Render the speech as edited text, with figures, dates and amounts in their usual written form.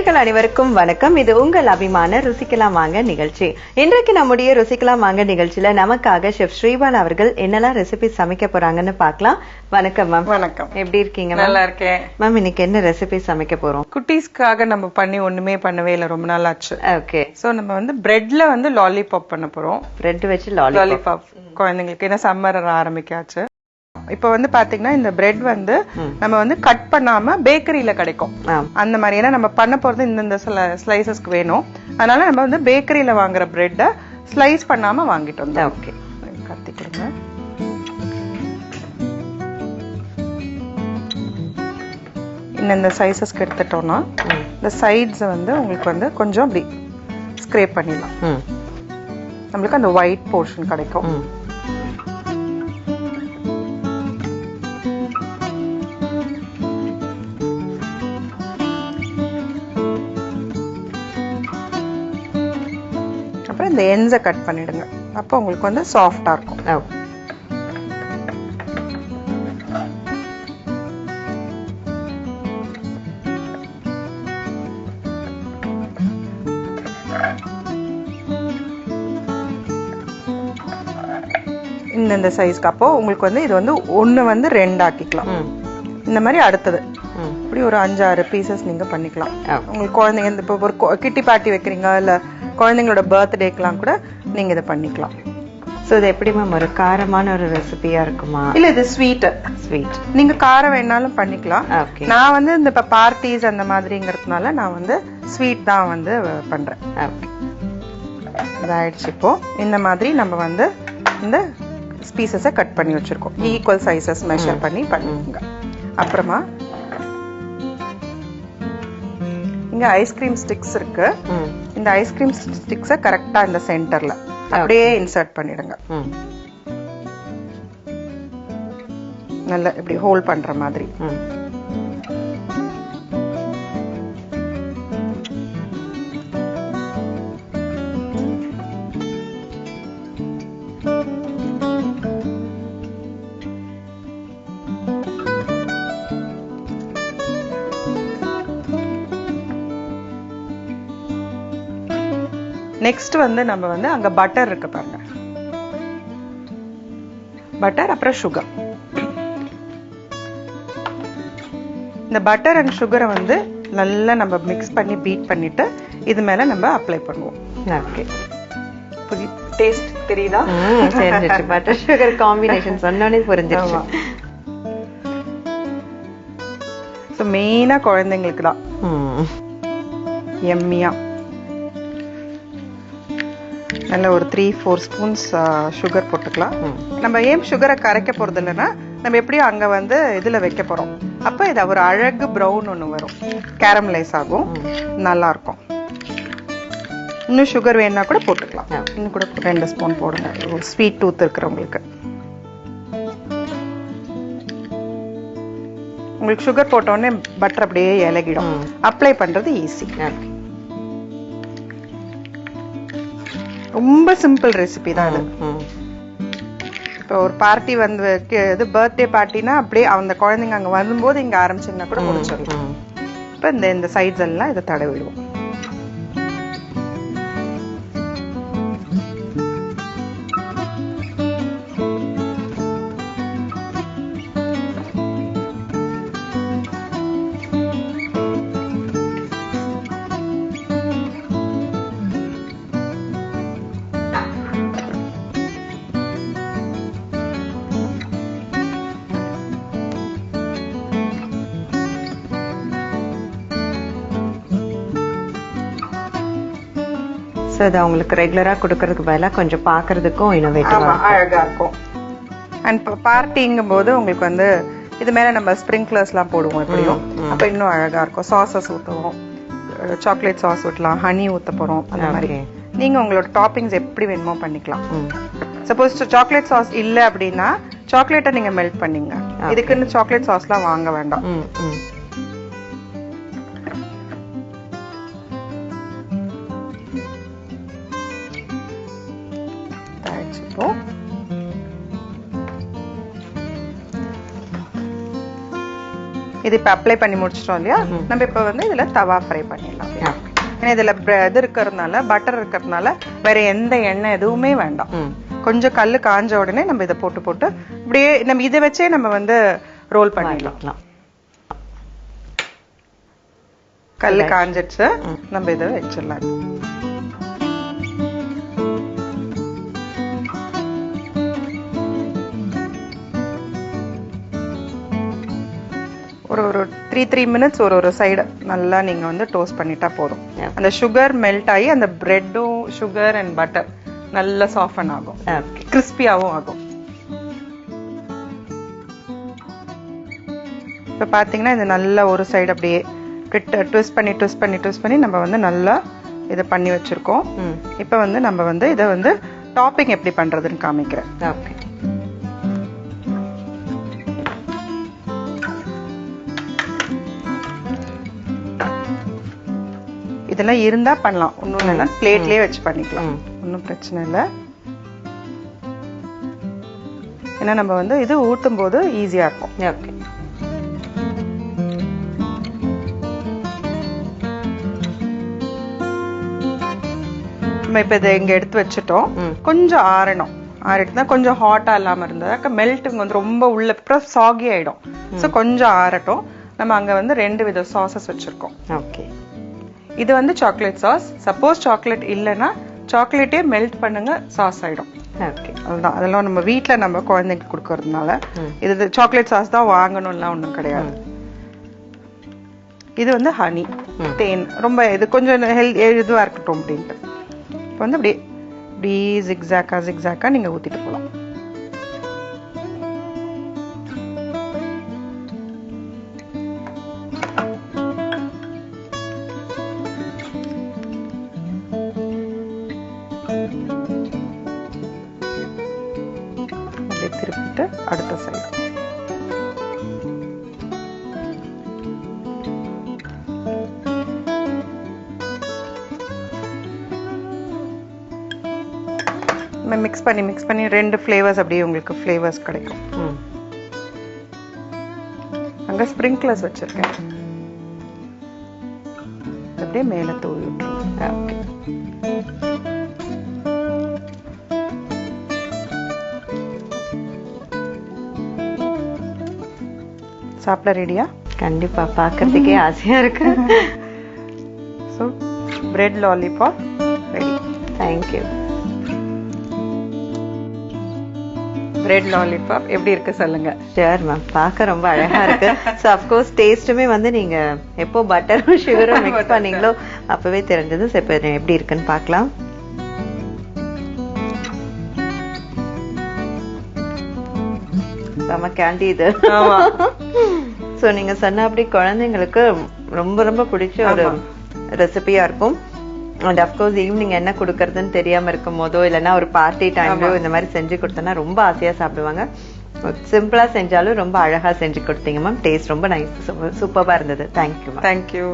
நேயர்கள் அனைவருக்கும் வணக்கம். இது உங்கள் அபிமான ருசிக்கலாம் வாங்க நிகழ்ச்சி. இன்றைக்கு நம்முடைய ருசிக்கலாம் வாங்க நிகழ்ச்சியில நமக்காக செஃப் ஸ்ரீபால் அவர்கள் என்னெல்லாம் ரெசிபி சமைக்க போறாங்கன்னு பார்க்கலாம். வணக்கம் மேம். வணக்கம். எப்படி இருக்கீங்க? நல்லா இருக்கேன் மேம். இன்னைக்கு என்ன ரெசிபி சமைக்க போறோம்? குட்டீஸ்க்காக நம்ம பண்ணி ஒண்ணுமே பண்ணவே இல்லை, ரொம்ப நாள் ஆச்சு. ஓகே. சோ நம்ம வந்து பிரெட்ல வந்து லாலிபாப் பண்ண போறோம். பிரெட் வச்சு லாலிபாப் குழந்தைங்களுக்கு என்ன சம்மர் ஆரம்பிக்காச்சு. இப்ப வந்து பாத்தீங்கன்னா இந்த பிரெட் வந்து நம்ம வந்து கட் பண்ணாம பேக்கரியில கிடைக்கும் அந்த மாதிரி. ஏன்னா நம்ம பண்ண போறது இந்த ஸ்லைசஸ்க்கு வேணும், அதனால நம்ம வந்து பேக்கரியில வாங்குற பிரெட்டை ஸ்லைஸ் பண்ணாம வாங்கிட்டு வந்தோம். ஓகே. கத்தி கொடுங்க. இந்த சைசஸ்க்கு எடுத்துட்டோம்னா இந்த சைட்ஸ் வந்து உங்களுக்கு வந்து கொஞ்சம் அப்படி ஸ்க்ரேப் பண்ணிடலாம். நம்மளுக்கு அந்த ஒயிட் போர்ஷன் கிடைக்கும். அப்புறம் இந்த எண்ட்ஸை கட் பண்ணிடுங்க, அப்போ உங்களுக்கு வந்து சாஃப்டா இருக்கும். இந்த சைஸ்க்கு. அப்போ உங்களுக்கு வந்து இது வந்து ஒண்ணு வந்து ரெண்டு ஆக்கிக்கலாம். இந்த மாதிரி அடுத்தது இப்படி ஒரு 5-6 பீசஸ் நீங்க பண்ணிக்கலாம். உங்களுக்கு குழந்தைங்க இந்த இப்போ ஒரு கிட்டி பார்ட்டி வைக்கிறீங்க, இல்ல குழந்தைங்களோட பர்த்டேக்கெல்லாம் கூட நீங்க இதை பண்ணிக்கலாம். ஸோ இது எப்படி மேம் ஒரு காரமான ஒரு ரெசிபியா இருக்குமா? இல்ல இது ஸ்வீட். நீங்க காரம் வேணாலும் பண்ணிக்கலாம். நான் வந்து இந்த இப்போ பார்ட்டிஸ் அந்த மாதிரிங்கிறதுனால நான் வந்து ஸ்வீட் தான் வந்து பண்றேன். இதாயிடுச்சு. இப்போ இந்த மாதிரி நம்ம வந்து இந்த பீசஸை கட் பண்ணி வச்சிருக்கோம். ஈக்குவல் சைசஸ் மெஷர் பண்ணி பண்ணுங்க. அப்புறமா இங்க ஐஸ்கிரீம் ஸ்டிக்ஸ் இருக்கு. இந்த ஐஸ்கிரீம் ஸ்டிக்ஸை கரெக்டா இந்த சென்டர்ல அப்படியே இன்சர்ட் பண்ணிடுங்க. நல்ல இப்படி ஹோல்ட் பண்ற மாதிரி. நெக்ஸ்ட் வந்து நம்ம வந்து அங்க பட்டர் இருக்கு பாருங்க. பட்டர் அப்புறம் சுகர். இந்த பட்டர் அண்ட் சுகரை வந்து நல்லா நம்ம மிக்ஸ் பண்ணி பீட் பண்ணிட்டு இது மேல நம்ம அப்ளை பண்ணுவோம். ஓகே. டேஸ்ட் தெரியுதா? தெரிஞ்சிச்சு. பட்டர் சுகர் காம்பினேஷன் சொன்னோனே புரிஞ்சிருச்சு. ஸோ மெயினா குழந்தைங்களுக்கு தான் எம்மியா நல்ல ஒரு 3-4 ஸ்பூன்ஸ் சுகர் போட்டுக்கலாம். நம்ம ஏன் சுகரை கரைக்க போறது இல்லைன்னா நம்ம எப்படியும் அங்க வந்து இதுல வைக்க போறோம். அப்ப இது ஒரு அழகு ப்ரௌன் ஒண்ணு வரும், கேரமலைஸ் ஆகும், நல்லா இருக்கும். இன்னும் சுகர் வேணா கூட போட்டுக்கலாம். இன்னும் கூட 2 ஸ்பூன் போடுங்க, ஸ்வீட் டூத் இருக்கிறவங்களுக்கு. உங்களுக்கு சுகர் போட்ட உடனே பட்டர் அப்படியே இலகிடும். அப்ளை பண்றது ஈஸி. ரொம்ப சிம்பிள் ரெசிபி தான் இது. இப்போ ஒரு பார்ட்டி வந்து இது பர்த்டே பார்ட்டினா அப்படியே அந்த குழந்தைங்க அங்க வரும்போது இங்க ஆரம்பிச்சிங்கன்னா கூட முடிச்சிடலாம். இப்போ இந்த சைட்ஸ் எல்லாம் இதை தடவிடுவோம். ஸோ அது அவங்களுக்கு ரெகுலராக கொடுக்கறதுக்கு பதிலாக கொஞ்சம் பார்க்கறதுக்கும் இன்னோவேட்டிவாக அழகாக இருக்கும். அண்ட் இப்போ பார்ட்டிங்கும் போது உங்களுக்கு வந்து இது மேலே நம்ம ஸ்ப்ரிங்க்லர்ஸ்லாம் போடுவோம் எப்படியும், அப்போ இன்னும் அழகாக இருக்கும். சாஸஸ் ஊற்றுவோம், சாக்லேட் சாஸ் ஊற்றலாம், ஹனி ஊற்ற போகிறோம், அந்த மாதிரி நீங்கள் உங்களோட டாப்பிங்ஸ் எப்படி வேணுமோ பண்ணிக்கலாம். சப்போஸ் சாக்லேட் சாஸ் இல்லை அப்படின்னா சாக்லேட்டை நீங்கள் மெல்ட் பண்ணிங்க. இதுக்குன்னு சாக்லேட் சாஸ்லாம் வாங்க வேண்டாம். இது இப்ப அப்ளை பண்ணி முடிச்சிட்டோம் இல்லையா, நம்ம இப்ப வந்து இதுல தவா ஃப்ரை பண்ணிடலாம். ஏன்னா இதுல இது இருக்கிறதுனால, பட்டர் இருக்கிறதுனால வேற எந்த எண்ணெய் எதுவுமே வேண்டாம். கொஞ்சம் கல்லு காஞ்ச உடனே நம்ம இதை போட்டு இப்படியே நம்ம இதை வச்சே நம்ம வந்து ரோல் பண்ணிடலாம். கல்லு காஞ்சிடுச்சு, நம்ம இதை வச்சிடலாம். ஒரு 3 minutes ஒரு சைடு நல்லா நீங்க வந்து டோஸ்ட் பண்ணிட்டா போதும். அந்த சுகர் மெல்ட் ஆகி அந்த பிரெட்டும் சுகர் அண்ட் பட்டர் நல்லா சாஃபன் ஆகும், கிறிஸ்பியாவும் ஆகும். இப்ப பாத்தீங்கன்னா இது நல்லா ஒரு சைடு அப்படியே ட்விஸ்ட் பண்ணி நம்ம வந்து நல்லா இதை பண்ணி வச்சிருக்கோம். இப்ப வந்து நம்ம வந்து இதை வந்து டாப்பிங் எப்படி பண்றதுன்னு காமிக்கிறேன். இதெல்லாம் இருந்தா பண்ணலாம், ஒன்னும் இல்லைன்னா பிளேட்லயே வச்சு பண்ணிக்கலாம், ஒன்னும் பிரச்சனை இல்லை. ஏன்னா நம்ம வந்து இது ஊத்தும் போது ஈஸியா இருக்கும். நம்ம இப்ப இதை இங்க எடுத்து வச்சுட்டோம், கொஞ்சம் ஆறணும். ஆறிட்டுனா கொஞ்சம் ஹாட்டா இல்லாம இருந்ததா மெல்ட்டுங்க வந்து ரொம்ப உள்ள சாகி ஆயிடும். சோ கொஞ்சம் ஆறட்டும். நம்ம அங்க வந்து 2 வித சாசஸ் வச்சிருக்கோம். இது வந்து சாக்லேட் சாஸ். சப்போஸ் சாக்லேட் இல்லைன்னா சாக்லேட்டே மெல்ட் பண்ணுங்க, சாஸ் ஆயிடும். அதுதான், அதெல்லாம் நம்ம வீட்டுல நம்ம குழந்தைக்கு கொடுக்கறதுனால இது சாக்லேட் சாஸ் தான் வாங்கணும்லாம் ஒண்ணும் கிடையாது. இது வந்து ஹனி, தேன், ரொம்ப இது கொஞ்சம் இதுவா இருக்கட்டும் அப்படின்ட்டு. இப்போ வந்து இப்படி ஜிக்ஸாக்கா நீங்க ஊத்திட்டு போகலாம். திருப்பிட்டு அடுத்த சைடு மிக்ஸ் பண்ணி 2 ஃபிளேவர்ஸ் அப்படியே உங்களுக்கு ஃபிளேவர்ஸ் கிடைக்கும். அங்க ஸ்ப்ரிங்க்லர்ஸ் வச்சிருக்கேன், அப்படியே மேல தூவி விட்டுருவோம். சாப்பிட ரெடியா? கண்டிப்பா, பாக்கிறதுக்கே ஆசையா இருக்கு. So bread lollipop ready. Thank you. Bread lollipop எப்படி இருக்கு சொல்லுங்க. ஷியர் மேம், பார்க்க ரொம்ப அழகா இருக்கு. ஸோ அஃப்கோர்ஸ் டேஸ்ட்டுமே வந்து நீங்க எப்போ பட்டரும் சுகரும் மிக்ஸ் பண்ணீங்களோ அப்பவே தெரிஞ்சது. ஸோ இப்போ எப்படி இருக்குன்னு பார்க்கலாம். செம கேண்டி இது. ஸோ நீங்க சொன்ன அப்படி குழந்தைங்களுக்கு ரொம்ப ரொம்ப பிடிச்ச ஒரு ரெசிபியா இருக்கும். அண்ட் அஃப்கோர்ஸ் ஈவினிங் என்ன கொடுக்கறதுன்னு தெரியாம இருக்கும் போதோ இல்லைன்னா ஒரு பார்ட்டி டைம்லயோ இந்த மாதிரி செஞ்சு கொடுத்தோன்னா ரொம்ப ஆசையா சாப்பிடுவாங்க. சிம்பிளா செஞ்சாலும் ரொம்ப அழகா செஞ்சு கொடுத்தீங்க மேம். டேஸ்ட் ரொம்ப நைஸ், சூப்பரா இருந்தது. தேங்க்யூ.